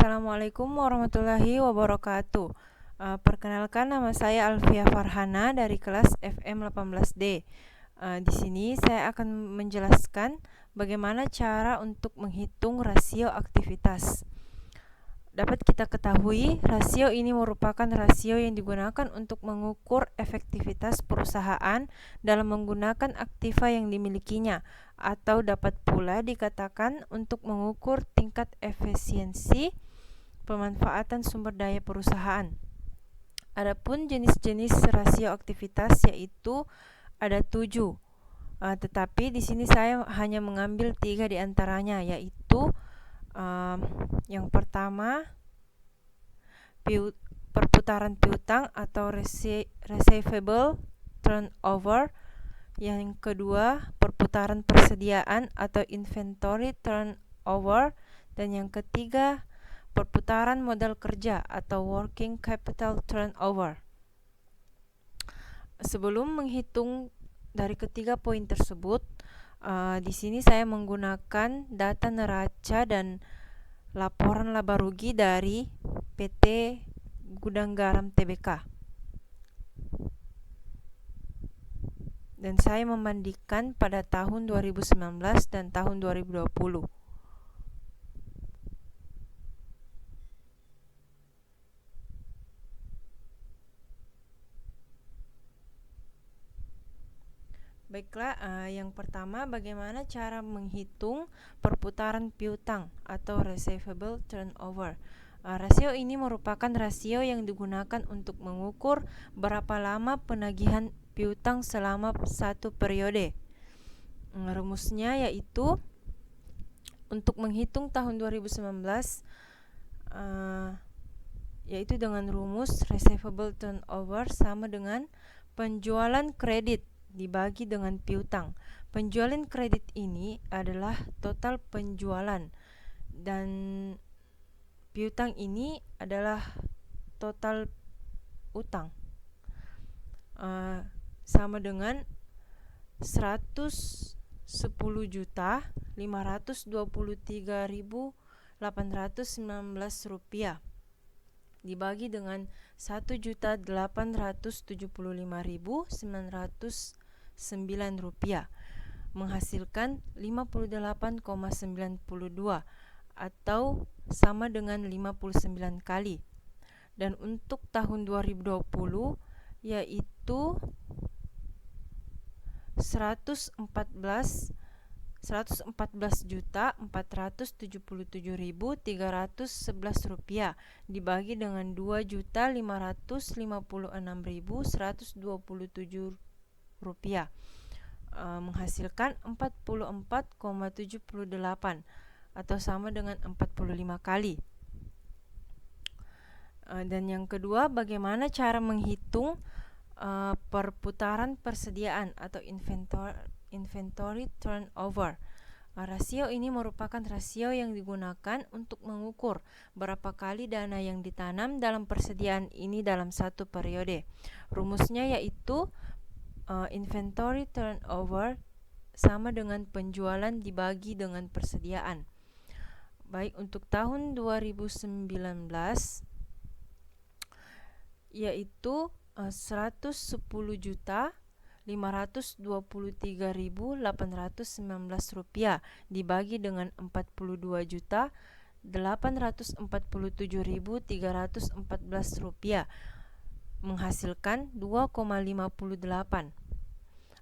Assalamualaikum warahmatullahi wabarakatuh. Perkenalkan, nama saya Alfia Farhana dari kelas FM 18D. Di sini saya akan menjelaskan bagaimana cara untuk menghitung rasio aktivitas. Dapat kita ketahui, rasio ini merupakan rasio yang digunakan untuk mengukur efektivitas perusahaan dalam menggunakan aktiva yang dimilikinya, atau dapat pula dikatakan untuk mengukur tingkat efisiensi pemanfaatan sumber daya perusahaan. Adapun jenis-jenis rasio aktivitas yaitu ada 7. Tetapi di sini saya hanya mengambil 3 di antaranya, yaitu yang pertama perputaran piutang atau receivable turnover, yang kedua perputaran persediaan atau inventory turnover, dan yang ketiga perputaran modal kerja atau working capital turnover. Sebelum menghitung dari ketiga poin tersebut, di sini saya menggunakan data neraca dan laporan laba rugi dari PT Gudang Garam Tbk. Dan saya membandingkan pada tahun 2019 dan tahun 2020. Baiklah, yang pertama, bagaimana cara menghitung perputaran piutang atau receivable turnover. Rasio ini merupakan rasio yang digunakan untuk mengukur berapa lama penagihan piutang selama satu periode. Rumusnya yaitu untuk menghitung tahun 2019 yaitu dengan rumus receivable turnover sama dengan penjualan kredit dibagi dengan piutang. Penjualan kredit ini adalah total penjualan dan piutang ini adalah total utang. Sama dengan 110.523.819 rupiah dibagi dengan 1.875.909 rupiah, menghasilkan 58,92 atau sama dengan 59 kali. Dan untuk tahun 2020 yaitu 114.477.311 rupiah dibagi dengan 2.556.127 rupiah, menghasilkan 44,78 atau sama dengan 45 kali. Dan yang kedua, bagaimana cara menghitung perputaran persediaan atau inventory turnover. Rasio ini merupakan rasio yang digunakan untuk mengukur berapa kali dana yang ditanam dalam persediaan ini dalam satu periode. Rumusnya yaitu inventory turnover sama dengan penjualan dibagi dengan persediaan. Baik, untuk tahun 2019 yaitu 110.523.819 rupiah dibagi dengan 42.847.314 rupiah, menghasilkan 2,58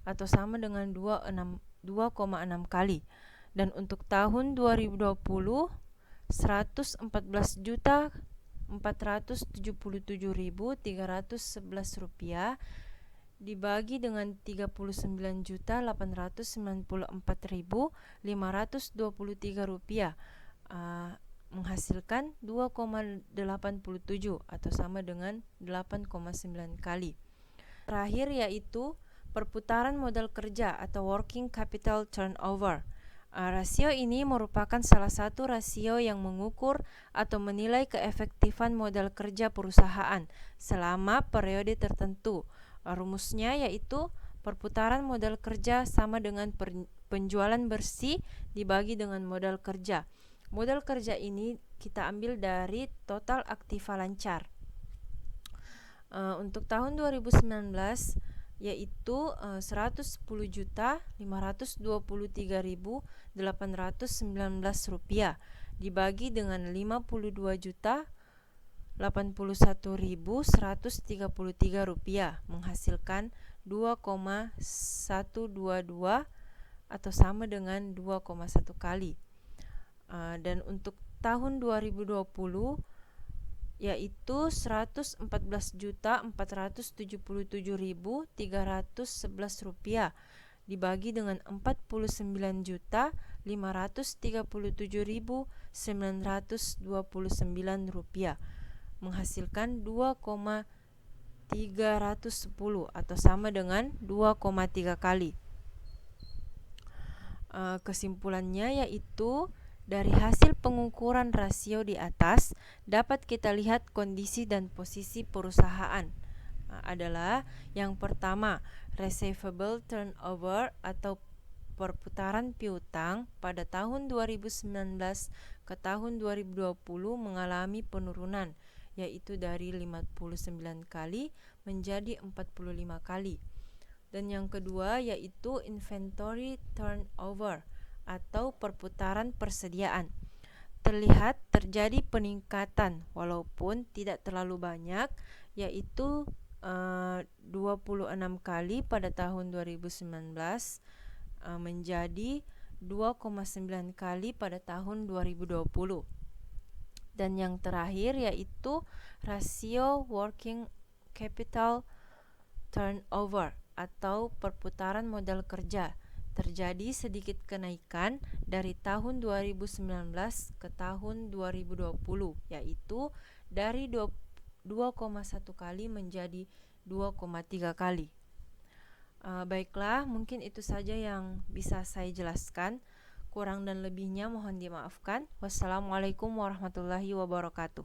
atau sama dengan 2,6 kali. Dan untuk tahun 2020 114.477.311 rupiah dibagi dengan 39.894.523 rupiah, menghasilkan 2,87 atau sama dengan 8,9 kali. Terakhir yaitu perputaran modal kerja atau working capital turnover. Rasio ini merupakan salah satu rasio yang mengukur atau menilai keefektifan modal kerja perusahaan selama periode tertentu. Rumusnya yaitu perputaran modal kerja sama dengan penjualan bersih dibagi dengan modal kerja. Modal kerja ini kita ambil dari total aktiva lancar. Untuk tahun 2019 yaitu 110.523.819 rupiah dibagi dengan 52.081.133 rupiah menghasilkan 2,122 atau sama dengan 2,1 kali. Dan untuk tahun 2020 yaitu 114.477.311 rupiah dibagi dengan 49.537.929 rupiah menghasilkan 2,310 atau sama dengan 2,3 kali. Kesimpulannya yaitu dari hasil pengukuran rasio di atas dapat kita lihat kondisi dan posisi perusahaan adalah yang pertama, receivable turnover atau perputaran piutang pada tahun 2019 ke tahun 2020 mengalami penurunan yaitu dari 59 kali menjadi 45 kali. Dan yang kedua yaitu inventory turnover atau perputaran persediaan. Terlihat terjadi peningkatan walaupun tidak terlalu banyak yaitu 26 kali pada tahun 2019 menjadi 2,9 kali pada tahun 2020. Dan yang terakhir yaitu rasio working capital turnover atau perputaran modal kerja. Terjadi sedikit kenaikan dari tahun 2019 ke tahun 2020 yaitu dari 2,1 kali menjadi 2,3 kali. Baiklah, mungkin itu saja yang bisa saya jelaskan. Kurang dan lebihnya mohon dimaafkan. Wassalamualaikum warahmatullahi wabarakatuh.